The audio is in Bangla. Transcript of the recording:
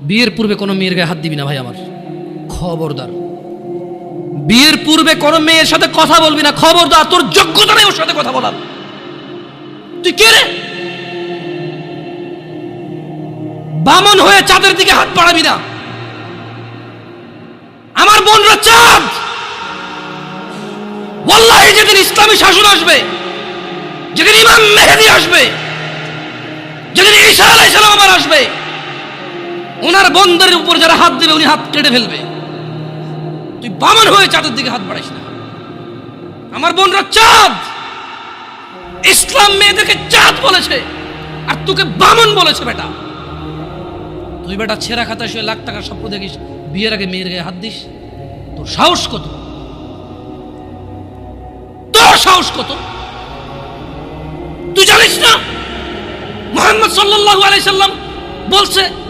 বিয়ের পূর্বে কোনো মেয়ের গায়ে হাত দিবি না ভাই আমার, খবরদার। বিয়ের পূর্বে কোনো মেয়ের সাথে কথা বলবি না, খবরদার। তোর যোগ্যতা নেই ওর সাথে কথা বলার। তুই কে রে? বামন হয়ে চাঁদের দিকে হাত বাড়াবি না। আমার বোনরা চাঁদ। ওয়াল্লাহি যেদিন ইসলামী শাসন আসবে, যেদিন ইমাম মেহেদী আসবে, যেদিন ঈসা আলাইহিস সালাম আবার আসবে, ওনার বন্ধের উপর যারা হাত দেবে উনি হাত কেটে ফেলবে। তুই বামন হয়ে চাঁদের দিকে হাত বাড়াইস না। আমার বোনরা চাঁদ। ইসলাম মেয়েদেরকে চাঁদ বলেছে আর তোকে বামন বলেছে। বেটা তুই বেটা ছেঁড়া খাতায় শুয়ে লাখ টাকার স্বপ্ন দেখিস, বিয়ের আগে মেয়ের গায়ে হাত দিস? তোর সাহস কত? তোর সাহস কত? তুই জানিস না মুহাম্মদ সাল্লাল্লাহু আলাইহি সাল্লাম বলছে